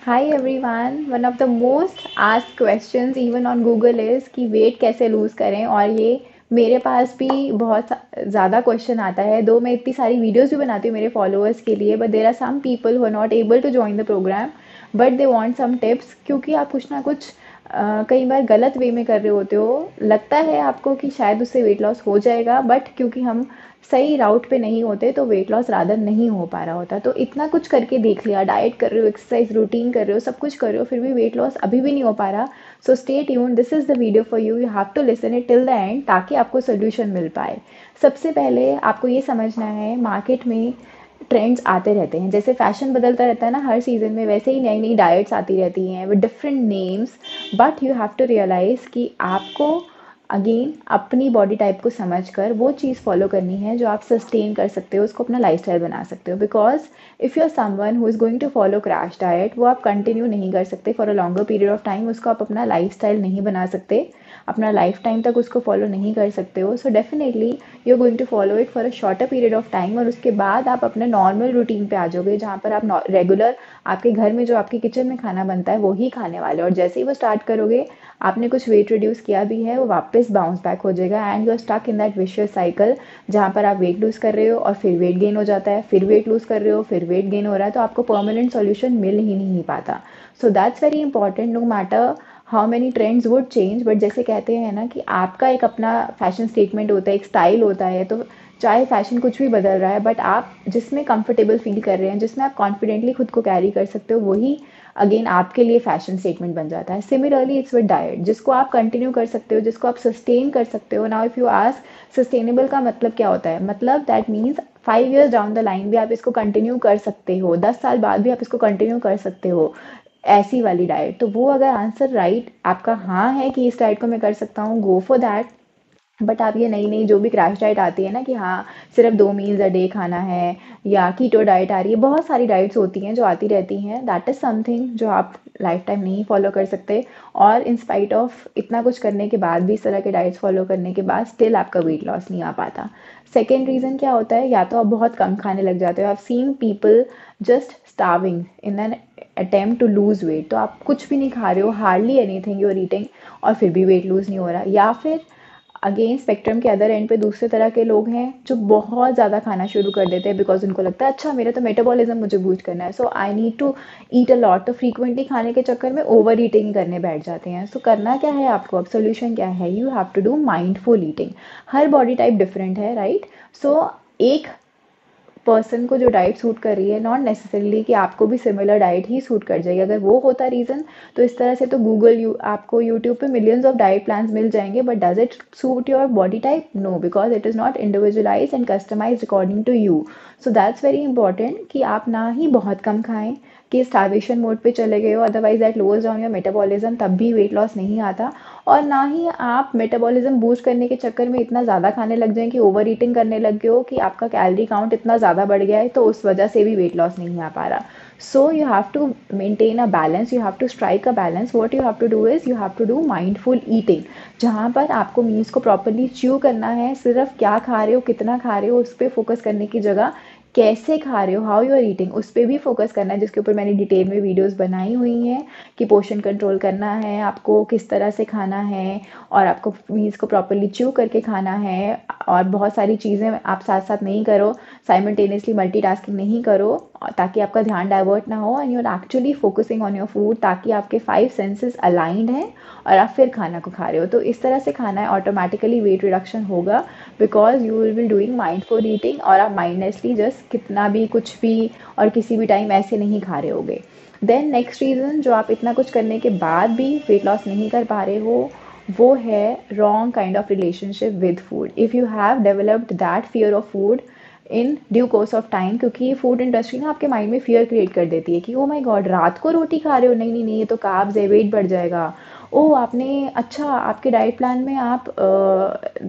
Hi everyone. One of the most asked questions even on Google is कि wait कैसे loose करें, और ये मेरे पास भी बहुत ज़्यादा क्वेश्चन आता है। दो मैं इतनी सारी वीडियोस भी बनाती हूँ मेरे फॉलोअर्स के लिए, but there are some people who are not able to join the program, but they want some tips, क्योंकि आप कुछ ना कुछ कई बार गलत वे में कर रहे होते हो। लगता है आपको कि शायद उससे वेट लॉस हो जाएगा, बट क्योंकि हम सही राउट पे नहीं होते तो वेट लॉस रादर नहीं हो पा रहा होता। तो इतना कुछ करके देख लिया, डाइट कर रहे हो, एक्सरसाइज रूटीन कर रहे हो, सब कुछ कर रहे हो, फिर भी वेट लॉस अभी भी नहीं हो पा रहा। So stay tuned, this is the video for you, you have to listen it till the end ताकि आपको सोल्यूशन मिल पाए। सबसे पहले आपको ये समझना है, मार्केट में ट्रेंड्स आते रहते हैं, जैसे फैशन बदलता रहता है ना हर सीज़न में, वैसे ही नई नई डाइट्स आती रहती हैं with different names. But you have to realize कि आपको अगेन अपनी बॉडी टाइप को समझकर वो चीज़ फॉलो करनी है जो आप सस्टेन कर सकते हो, उसको अपना लाइफस्टाइल बना सकते हो। Because if you are someone who is going to follow crash diet, वो आप कंटिन्यू नहीं कर सकते for a longer period of time, उसको आप अपना लाइफस्टाइल नहीं बना सकते, अपना लाइफ टाइम तक उसको फॉलो नहीं कर सकते हो। So definitely you are going to follow it for a shorter period of time, और उसके बाद आप अपने नॉर्मल रूटीन पे आ जाओगे, जहाँ पर आप रेगुलर आपके घर में जो आपके किचन में खाना बनता है वो ही खाने वाले हो। और जैसे ही वो स्टार्ट करोगे, आपने कुछ वेट रिड्यूस किया भी है, वो वापस बाउंस बैक हो जाएगा, and you are stuck in that vicious cycle, जहाँ पर आप वेट लूज़ कर रहे हो और फिर वेट गेन हो जाता है, फिर वेट लूज़ कर रहे हो, फिर वेट गेन हो रहा है, तो आपको परमानेंट सॉल्यूशन मिल ही नहीं पाता। So that's very important, no matter how many trends would change, but जैसे कहते हैं ना कि आपका एक अपना फैशन स्टेटमेंट होता है, एक स्टाइल होता है। तो चाहे फैशन कुछ भी बदल रहा है, बट आप जिसमें कंफर्टेबल फील कर रहे हैं, जिसमें आप कॉन्फिडेंटली खुद को कैरी कर सकते हो, वही अगेन आपके लिए फैशन स्टेटमेंट बन जाता है। सिमिलरली इट्स विद डाइट, जिसको आप कंटिन्यू कर सकते हो, जिसको आप सस्टेन कर सकते हो। Now if you ask sustainable का मतलब क्या होता है, मतलब that means 5 years down the line भी आप इसको कंटिन्यू कर सकते हो, 10 साल बाद भी आप इसको कंटिन्यू कर सकते हो, ऐसी वाली डाइट। तो वो अगर आंसर राइट आपका हाँ है कि इस डाइट को मैं कर सकता हूँ, गो फॉर दैट। बट आप ये नई नई जो भी क्रैश डाइट आती है ना कि हाँ सिर्फ 2 मील्स अ डे खाना है, या कीटो डाइट आ रही है, बहुत सारी डाइट्स होती हैं जो आती रहती हैं, दैट इज़ समथिंग जो आप लाइफ टाइम नहीं फॉलो कर सकते। और इन स्पाइट ऑफ इतना कुछ करने के बाद भी, इस तरह के डाइट्स फॉलो करने के बाद, स्टिल आपका वेट लॉस नहीं आ पाता। सेकेंड रीज़न क्या होता है, या तो आप बहुत कम खाने लग जाते हो, I have seen people just starving in an attempt to lose weight. तो आप कुछ भी नहीं खा रहे हो, hardly anything you are eating, और फिर भी वेट लूज़ नहीं हो रहा। या फिर अगेन स्पेक्ट्रम के अदर एंड पे दूसरे तरह के लोग हैं जो बहुत ज़्यादा खाना शुरू कर देते हैं, बिकॉज उनको लगता है अच्छा मेरा तो मेटाबॉलिज्म मुझे बूस्ट करना है, so I need to eat a lot. तो फ्रीक्वेंटली खाने के चक्कर में ओवर ईटिंग करने बैठ जाते हैं। सो करना क्या है आपको, अब सोल्यूशन क्या है, you have to do mindful eating. हर बॉडी टाइप डिफरेंट है, राइट? सो एक पर्सन को जो डाइट सूट कर रही है, नॉट नेसेसरीली कि आपको भी सिमिलर डाइट ही सूट कर जाएगी। अगर वो होता रीज़न, तो इस तरह से तो आपको यूट्यूब पे मिलियंस ऑफ डाइट प्लान्स मिल जाएंगे, but does it suit your body type? No, because it is not individualize and customize according to you. So that's very important कि आप ना ही बहुत कम खाएं कि स्टार्वेशन मोड पे चले गए हो, otherwise that lowers down your metabolism, तब भी वेट लॉस नहीं आता। और ना ही आप मेटाबॉलिज्म बूस्ट करने के चक्कर में इतना ज़्यादा खाने लग जाएं कि ओवर ईटिंग करने लग गए हो कि आपका कैलोरी काउंट इतना ज़्यादा बढ़ गया है, तो उस वजह से भी वेट लॉस नहीं आ पा रहा। So you have to maintain a balance, you have to strike a balance. What you have to do is you have to do mindful eating, जहाँ पर आपको मील्स को प्रॉपरली च्यू करना है। सिर्फ क्या खा रहे हो, कितना खा रहे हो, उस पर फोकस करने की जगह कैसे खा रहे हो, हाउ यू आर ईटिंग, उस पर भी फोकस करना है, जिसके ऊपर मैंने डिटेल में वीडियोस बनाई हुई हैं कि पोर्शन कंट्रोल करना है आपको, किस तरह से खाना है, और आपको मील्स को प्रॉपरली च्यू करके खाना है। और बहुत सारी चीज़ें आप साथ साथ नहीं करो, साइमल्टेनियसली मल्टीटास्किंग नहीं करो, ताकि आपका ध्यान डाइवर्ट ना हो, and you are actually focusing on your food, ताकि आपके 5 सेंसेस अलाइंड हैं और आप फिर खाना को खा रहे हो। तो इस तरह से खाना है, ऑटोमेटिकली वेट रिडक्शन होगा, because you will be doing mindful eating, और आप माइंडलेसली जस्ट कितना भी कुछ भी और किसी भी टाइम ऐसे नहीं खा रहे होगे। देन नेक्स्ट रीज़न जो आप इतना कुछ करने के बाद भी वेट लॉस नहीं कर पा रहे हो, वो है wrong kind of relationship with food. If you have developed that fear of food in due course of time, क्योंकि ये फूड इंडस्ट्री ना आपके माइंड में फियर क्रिएट कर देती है कि ओ माय गॉड, रात को रोटी खा रहे हो, नहीं नहीं नहीं, ये तो कार्ब्स है, वेट बढ़ जाएगा। ओह आपने अच्छा आपके डाइट प्लान में आप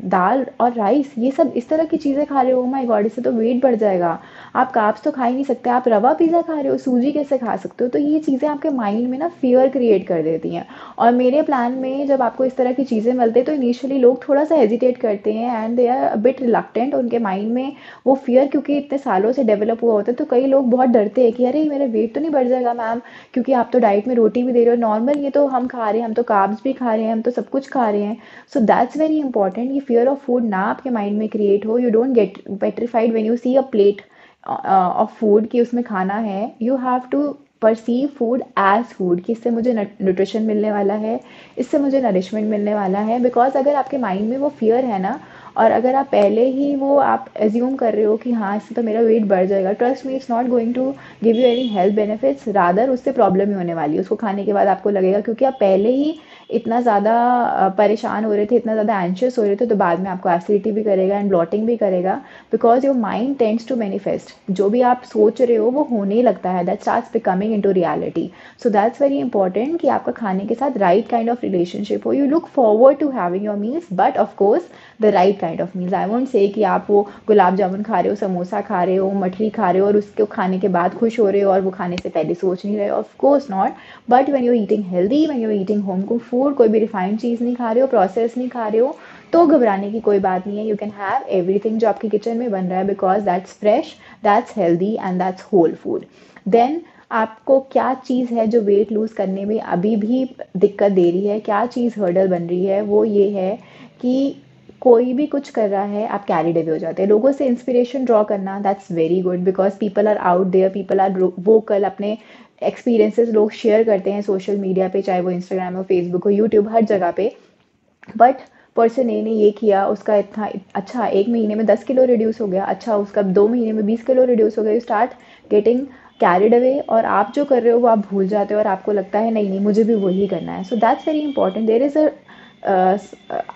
दाल और राइस ये सब इस तरह की चीज़ें खा रहे हो, माय गॉड इससे तो वेट बढ़ जाएगा। आप कार्ब्स तो खा ही नहीं सकते, आप रवा पिज़्ज़ा खा रहे हो, सूजी कैसे खा सकते हो? तो ये चीज़ें आपके माइंड में ना फ़ियर क्रिएट कर देती हैं। और मेरे प्लान में जब आपको इस तरह की चीज़ें मिलती हैं तो इनिशियली लोग थोड़ा सा हेजिटेट करते हैं and they are a bit reluctant, उनके माइंड में वो फ़ियर क्योंकि इतने सालों से डेवलप हुआ होता है, तो कई लोग बहुत डरते हैं कि अरे मेरा वेट तो नहीं बढ़ जाएगा मैम, क्योंकि आप तो डाइट में रोटी भी दे रहे हो नॉर्मल, ये तो हम खा रहे हैं, हम तो कार्ब्स भी खा रहे हैं, हम तो सब कुछ खा रहे हैं। सो दैट्स वेरी इंपॉर्टेंट, ये फियर ऑफ फूड ना आपके माइंड में क्रिएट हो। You don't get petrified when you see a plate of food कि उसमें खाना है। You have to perceive food as food कि इससे मुझे न्यूट्रिशन मिलने वाला है, इससे मुझे नरिशमेंट मिलने वाला है। बिकॉज अगर आपके माइंड में वो फियर है ना, और अगर आप पहले ही वो आप एज्यूम कर रहे हो कि हाँ इससे तो मेरा वेट बढ़ जाएगा, trust me it's not going to give you any health benefits, rather उससे प्रॉब्लम ही होने वाली है। उसको खाने के बाद आपको लगेगा क्योंकि आप पहले ही इतना ज़्यादा परेशान हो रहे थे, इतना ज़्यादा एंशियस हो रहे थे, तो बाद में आपको एसिडिटी भी करेगा एंड ब्लॉटिंग भी करेगा। Because your mind tends to manifest, जो भी आप सोच रहे हो वो होने लगता है, that starts becoming into reality. So that's very important कि आपका खाने के साथ राइट काइंड ऑफ रिलेशनशिप हो। You look forward to having your meals, but of course the right kind of meals. I won't say कि आप वो गुलाब जामुन खा रहे हो, समोसा खा रहे हो, मठरी खा रहे हो और उसको खाने के बाद खुश हो रहे हो और वो खाने से पहले सोच नहीं रहे हो, of course not. But when you eating healthy, when you eating home cook food, कोई भी रिफाइंड चीज़ नहीं खा रहे हो, प्रोसेस नहीं खा रहे हो, तो घबराने की कोई बात नहीं है। यू कैन हैव एवरीथिंग जो आपके किचन में बन रहा है, because that's fresh, that's healthy and that's whole food. Then आपको क्या चीज़ है जो वेट लूज़ करने में अभी भी दिक्कत दे रही है, क्या चीज़ हर्डल बन रही है, वो ये है कि कोई भी कुछ कर रहा है आप कैरिड अवे हो जाते हैं। लोगों से इंस्पिरेशन ड्रॉ करना that's very good, because people are out there, people are vocal, अपने एक्सपीरियंसेस लोग शेयर करते हैं सोशल मीडिया पे, चाहे वो इंस्टाग्राम हो, फेसबुक हो, यूट्यूब, हर जगह पे। बट पर्सन ए ने ये किया, उसका इतना अच्छा 1 महीने में 10 किलो रिड्यूस हो गया, अच्छा उसका 2 महीने में 20 किलो रिड्यूस हो गया। You start getting carried away और आप जो कर रहे हो वो आप भूल जाते हो और आपको लगता है नहीं नहीं मुझे भी वही करना है। सो that's very important. There is a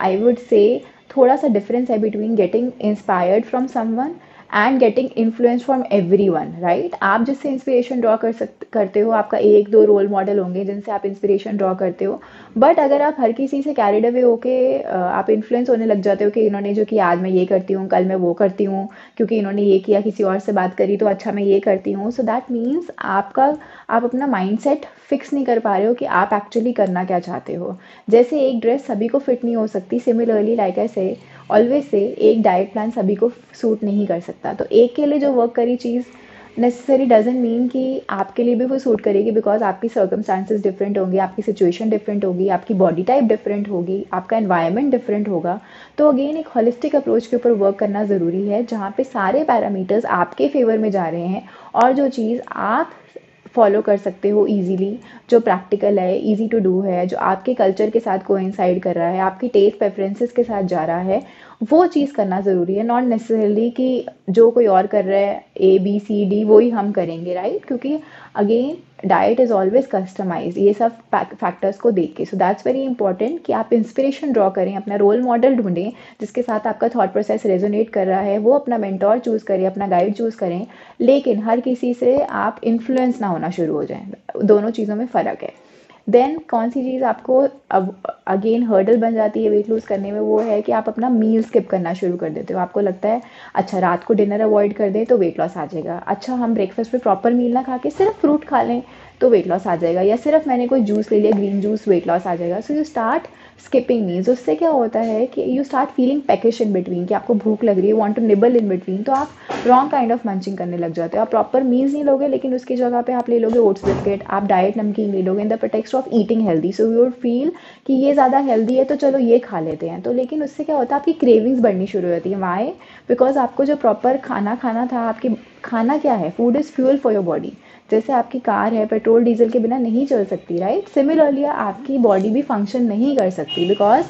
I would say थोड़ा सा डिफरेंस है between getting inspired from someone and getting influence from everyone, right. आप जिससे इंस्पिरेशन ड्रॉ करते हो, आपका एक दो रोल मॉडल होंगे जिनसे आप इंस्पिरेशन ड्रॉ करते हो। बट अगर आप हर किसी से कैरिड अवे होके आप इन्फ्लुएंस होने लग जाते हो कि इन्होंने जो किया आज मैं ये करती हूँ, कल मैं वो करती हूँ, क्योंकि इन्होंने ये किया, किसी और से बात करी तो अच्छा मैं ये करती हूँ। सो दैट मीन्स आप अपना माइंड सेट फिक्स नहीं कर पा रहे हो कि आप एक्चुअली करना क्या चाहते हो। जैसे एक ड्रेस सभी को फिट नहीं हो सकती, सिमिलरली लाइक आई से ऑलवेज से एक डाइट प्लान सभी को सूट नहीं कर सकता। तो एक के लिए जो वर्क करी चीज़ नेसेसरी डजेंट मीन कि आपके लिए भी वो सूट करेगी, बिकॉज आपकी सर्कमस्टांसेस डिफरेंट होंगी, आपकी सिचुएशन डिफरेंट होगी, आपकी बॉडी टाइप डिफरेंट होगी, आपका एनवायरनमेंट डिफरेंट होगा। तो अगेन एक होलिस्टिक अप्रोच के ऊपर वर्क करना ज़रूरी है, जहाँ पे सारे पैरामीटर्स आपके फेवर में जा रहे हैं और जो चीज़ आप फॉलो कर सकते हो ईजीली, जो प्रैक्टिकल है, इजी टू डू है, जो आपके कल्चर के साथ कोइंसाइड कर रहा है, आपकी टेस्ट प्रेफरेंसेस के साथ जा रहा है, वो चीज़ करना ज़रूरी है। नॉट नेसेसरली कि जो कोई और कर रहा है ABCD वो ही हम करेंगे, राइट। क्योंकि again diet is always customize ये सब फैक्टर्स को देख के। सो दैट्स वेरी इंपॉर्टेंट कि आप इंस्पिरेशन ड्रॉ करें, अपना रोल मॉडल ढूंढें जिसके साथ आपका थॉट प्रोसेस रेजोनेट कर रहा है, वो अपना मेंटोर चूज़ करें, अपना गाइड चूज़ करें। लेकिन हर किसी से आप इन्फ्लुएंस ना होना शुरू हो जाएं, दोनों चीज़ों में फ़र्क है। देन कौन सी चीज़ आपको अब अगेन हर्डल बन जाती है वेट लूज़ करने में, वो है कि आप अपना मील स्किप करना शुरू कर देते हो। आपको लगता है अच्छा रात को डिनर अवॉइड कर दें तो वेट लॉस आ जाएगा, अच्छा हम ब्रेकफास्ट पे प्रॉपर मील ना खा के सिर्फ फ्रूट खा लें तो वेट लॉस आ जाएगा, या सिर्फ मैंने कोई जूस ले लिया ग्रीन जूस वेट लॉस आ जाएगा। So you start skipping meals. उससे क्या होता है कि you start feeling peckish in between, कि आपको भूख लग रही है, want to nibble in between, तो आप रॉन्ग काइंड ऑफ मंचिंग करने लग जाते हो। आप प्रॉपर मील्स नहीं लोगे, लेकिन उसकी जगह पे आप ले लोगे ओट्स बिस्किट, आप डाइट नमकीन ले लोगे in the pretext of eating healthy. So you would feel कि ये ज़्यादा हेल्दी है तो चलो ये खा लेते हैं। तो लेकिन उससे क्या होता है आपकी क्रेविंग्स बढ़नी शुरू हो जाती है। वाई? बिकॉज आपको जो प्रॉपर खाना खाना था, आपकी खाना क्या है, food is fuel for your body. जैसे आपकी कार है पेट्रोल डीजल के बिना नहीं चल सकती, राइट। सिमिलरली आपकी बॉडी भी फंक्शन नहीं कर सकती, because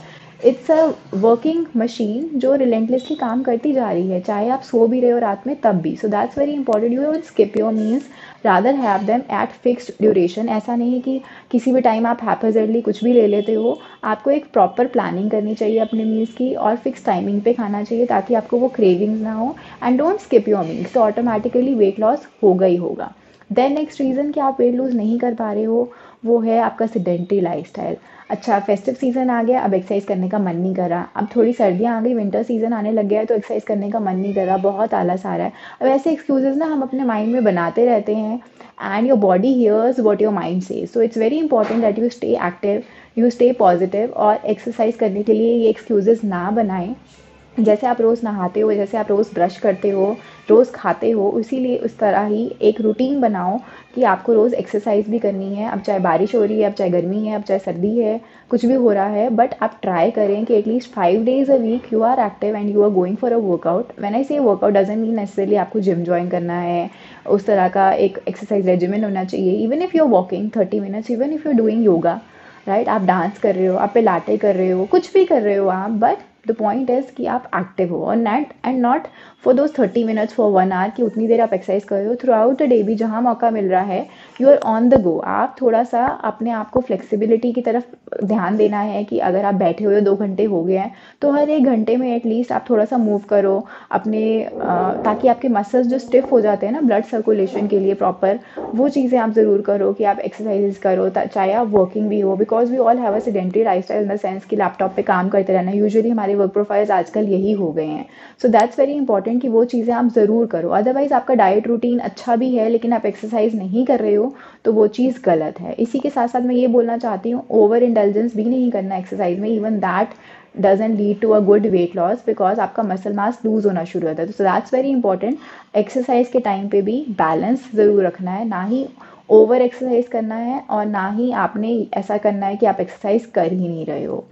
it's a working machine जो रिलेंटलेसली काम करती जा रही है, चाहे आप सो भी रहे हो रात में तब भी। सो that's very important, you will skip your meals, rather have them at fixed duration. ऐसा नहीं कि किसी भी टाइम आप हैप्पीजर्ली कुछ भी ले लेते हो, आपको एक प्रॉपर प्लानिंग करनी चाहिए अपने मील्स की और फिक्स टाइमिंग पे खाना चाहिए ताकि आपको वो क्रेविंग्स ना हो। And don't skip your meals, तो ऑटोमेटिकली वेट लॉस होगा ही होगा। देन नेक्स्ट रीज़न कि आप वेट लूज़ नहीं कर पा रहे हो वो है आपका सेडेंटरी लाइफस्टाइल। अच्छा, फेस्टिव सीज़न आ गया, अब एक्सरसाइज करने का मन नहीं कर रहा। अब थोड़ी सर्दियाँ आ गई, विंटर सीज़न आने लग गया है, तो एक्सरसाइज करने का मन नहीं कर रहा, बहुत आलस आ रहा है। अब ऐसे एक्सक्यूजेज़ ना हम अपने माइंड में बनाते रहते हैं, and your body hears what your mind says. So it's very important that you stay active, you stay positive, और एक्सरसाइज करने के लिए ये एक्सक्यूजेज़ ना बनाएं। जैसे आप रोज़ नहाते हो, जैसे आप रोज़ ब्रश करते हो, रोज़ खाते हो, इसीलिए उस तरह ही एक रूटीन बनाओ कि आपको रोज़ एक्सरसाइज भी करनी है। अब चाहे बारिश हो रही है, अब चाहे गर्मी है, अब चाहे सर्दी है, कुछ भी हो रहा है, बट आप ट्राई करें कि at least 5 days a week you are active and you are going for a workout. When I say workout doesn't mean necessarily आपको जिम ज्वाइन करना है, उस तरह का एक एक्सरसाइज रेजिमेंट होना चाहिए। Even if you are walking 30 minutes, even if you are doing yoga, right, आप डांस कर रहे हो, आप पिलाटे कर रहे हो, कुछ भी कर रहे हो आप, बट द पॉइंट इज़ कि आप एक्टिव हो, और net and not for those 30 minutes for 1 hour कि उतनी देर आप एक्सरसाइज कर रहे हो। थ्रू आउट द डे भी जहाँ मौका मिल रहा है, you are on the go. आप थोड़ा सा अपने आप को फ्लेक्सिबिलिटी की तरफ ध्यान देना है कि अगर आप बैठे हुए 2 घंटे हो गए हैं, तो हर 1 घंटे में एटलीस्ट आप थोड़ा सा मूव करो अपने, ताकि आपके मसल्स जो स्टिफ हो जाते हैं ना ब्लड सर्कुलेशन के लिए प्रॉपर, वो चीज़ें आप ज़रूर करो कि आप एक्सरसाइज करो, चाहे आप वर्किंग भी हो, because we all have a sedentary lifestyle in the sense कि लैपटॉप पे काम करते रहना, यूजुअली हमारे वर्क प्रोफाइल्स आजकल यही हो गए हैं। सो दैट्स वेरी इंपॉर्टेंट कि वो चीज़ें आप ज़रूर करो। अदरवाइज़ आपका डाइट रूटीन अच्छा भी है लेकिन आप एक्सरसाइज नहीं कर रहे हो, तो वो चीज़ गलत है। इसी के साथ साथ मैं ये बोलना चाहती हूँ, ओवर इंटेलिजेंस भी नहीं करना एक्सरसाइज में, even that doesn't lead to a good weight loss, because आपका मसल मास लूज होना शुरू होता है। तो so that's very important. Exercise के टाइम पे भी बैलेंस ज़रूर रखना है, ना ही ओवर एक्सरसाइज करना है और ना ही आपने ऐसा करना है कि आप एक्सरसाइज कर ही नहीं रहे हो।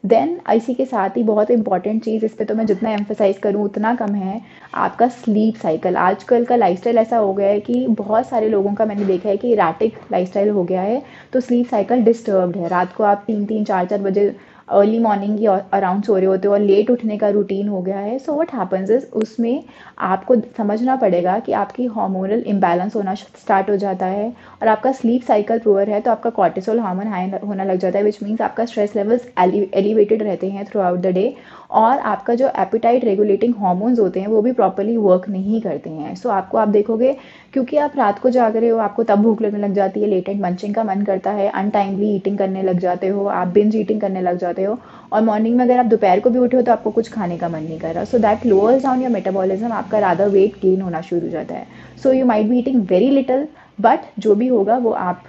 देन इसी के साथ ही बहुत इंपॉर्टेंट चीज़, इस पे तो मैं जितना एम्फोसाइज करूँ उतना कम है, आपका स्लीप साइकिल। आजकल का लाइफस्टाइल ऐसा हो गया है कि बहुत सारे लोगों का मैंने देखा है कि इराटिक लाइफस्टाइल हो गया है, तो स्लीप साइकिल डिस्टर्ब्ड है। रात को आप 3-3, 4-4 बजे अर्ली मॉर्निंग की अराउंड सो रहे होते हो और लेट उठने का रूटीन हो गया है। सो व्हाट हैपेंस इज, उसमें आपको समझना पड़ेगा कि आपकी हार्मोनल इम्बैलेंस होना स्टार्ट हो जाता है, और आपका स्लीप साइकिल पुअर है तो आपका कॉर्टिसोल हार्मोन हाई होना लग जाता है, विच मीन्स आपका स्ट्रेस लेवल्स एलिवेटेड रहते हैं थ्रू आउट द डे, और आपका जो एपिटाइट रेगुलेटिंग हार्मोन्स होते हैं वो भी प्रॉपर्ली वर्क नहीं करते हैं। सो आपको, आप देखोगे, क्योंकि आप रात को जाग रहे हो, आपको तब भूख लगने लग जाती है, लेटेंट मंचिंग का मन करता है, अनटाइमली ईटिंग करने लग जाते हो, आप बिंज ईटिंग करने लग जाते हो, और मॉर्निंग में अगर आप दोपहर को भी उठे हो तो आपको कुछ खाने का मन नहीं कर रहा। So that lowers down your metabolism, आपका रादर वेट गेन होना शुरू हो जाता है। So you might be eating very little, but जो भी होगा वो आप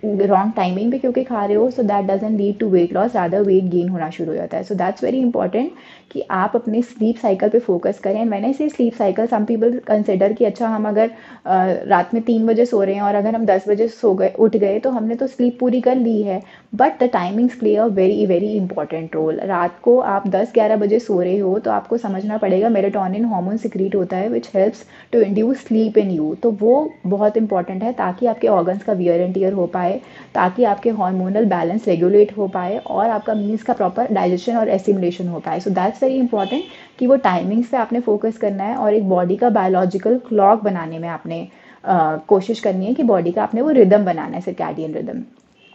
रॉन्ग टाइमिंग पे क्योंकि खा रहे हो, so that doesn't lead to weight loss, rather weight gain होना शुरू हो जाता है। सो दैट्स वेरी इंपॉर्टेंट कि आप अपने स्लीप साइकिल पे फोकस करें। एंड मैंने से sleep cycle, some people consider कि अच्छा हम अगर रात में 3 बजे सो रहे हैं और अगर हम 10 बजे सो गए, उठ गए, तो हमने तो स्लीप पूरी कर ली है। But the timings play a very very important role. रात को आप 10-11 बजे सो रहे हो तो आपको समझना पड़ेगा, मेलेटोनिन हार्मोन सिक्रीट होता है which helps to induce sleep in you, तो वो बहुत इंपॉर्टेंट है ताकि आपके ऑर्गन्स का वियर एंड टियर हो पाए, ताकि आपके हार्मोनल बैलेंस रेगुलेट हो पाए, और आपका मील्स का प्रॉपर डाइजेशन और एसिमुलेशन हो पाए। सो दैट्स वेरी इंपॉर्टेंट कि वो टाइमिंग्स पे आपने फोकस करना है, और एक बॉडी का बायोलॉजिकल क्लॉक बनाने में आपने कोशिश करनी है कि बॉडी का आपने वो रिदम बनाना है, सर्कैडियन रिदम।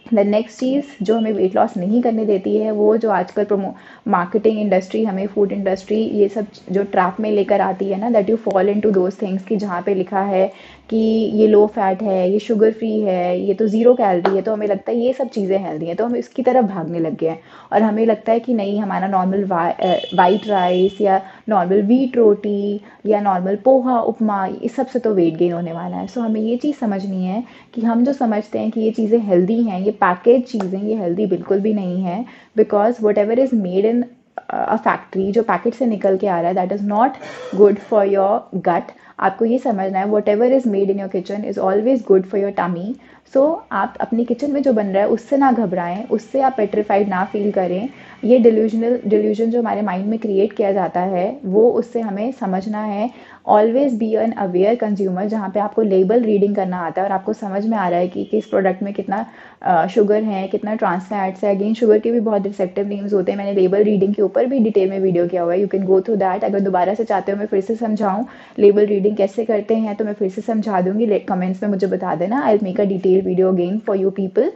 द नेक्स्ट चीज़ जो हमें वेट लॉस नहीं करने देती है, वो जो आजकल मार्केटिंग इंडस्ट्री, हमें फूड इंडस्ट्री, ये सब जो ट्रैप में लेकर आती है ना, that you fall into those things कि जहाँ पे लिखा है कि ये लो फैट है, ये शुगर फ्री है, ये तो ज़ीरो कैलोरी है, तो हमें लगता है ये सब चीज़ें हेल्दी हैं, तो हम इसकी तरफ भागने लग गए हैं। और हमें लगता है कि नहीं, हमारा नॉर्मल वाइट राइस या नॉर्मल व्हीट रोटी या नॉर्मल पोहा उपमा, इस सब से तो वेट गेन होने वाला है। सो हमें ये चीज़ समझनी है कि हम जो समझते हैं कि ये चीज़ें हेल्दी हैं, ये पैकेज चीज़ें, ये हेल्दी बिल्कुल भी नहीं है, because whatever is made in a factory, जो पैकेट से निकल के आ रहा है, that is not good for your gut. आपको ये समझना है, whatever is made in your kitchen is always good for your tummy. So आप अपनी किचन में जो बन रहा है उससे ना घबराएं, उससे आप पेट्रीफाइड ना फील करें। ये डिल्यूजन जो हमारे माइंड में क्रिएट किया जाता है, वो उससे हमें समझना है। Always be an aware consumer, जहाँ पे आपको लेबल रीडिंग करना आता है और आपको समझ में आ रहा है कि किस प्रोडक्ट में कितना शुगर है, कितना ट्रांस फैट्स है। अगेन शुगर के भी बहुत डिसेप्टिव नेम्स होते हैं, मैंने लेबल रीडिंग के ऊपर भी डिटेल में वीडियो किया हुआ है, you can go through that. अगर दोबारा से चाहते हो मैं फिर से समझाऊँ लेबल रीडिंग कैसे करते हैं, तो मैं फिर से समझा दूंगी, कमेंट्स में मुझे बता देना, I will make a detail video again for you people.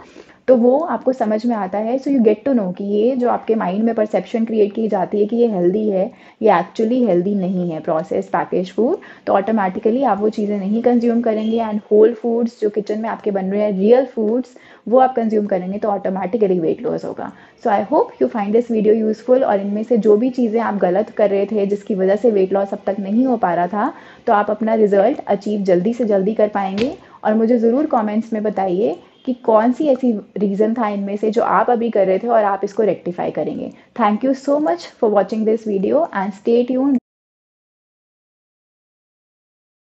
तो वो आपको समझ में आता है। So you get to know कि ये जो आपके माइंड में परसेप्शन क्रिएट की जाती है कि ये हेल्दी है, ये एक्चुअली हेल्दी नहीं है, प्रोसेस पैकेज फूड। तो ऑटोमेटिकली आप वो चीज़ें नहीं कंज्यूम करेंगे एंड होल फूड्स जो किचन में आपके बन रहे हैं, रियल फूड्स, वो आप कंज्यूम करेंगे तो ऑटोमेटिकली वेट लॉस होगा। So I hope you find this video useful, और इनमें से जो भी चीज़ें आप गलत कर रहे थे जिसकी वजह से वेट लॉस अब तक नहीं हो पा रहा था, तो आप अपना रिजल्ट अचीव जल्दी से जल्दी कर पाएंगे। और मुझे ज़रूर कमेंट्स में बताइए कि कौन सी ऐसी रीज़न था इनमें से जो आप अभी कर रहे थे और आप इसको रेक्टिफाई करेंगे। Thank you so much for watching this video and stay tuned.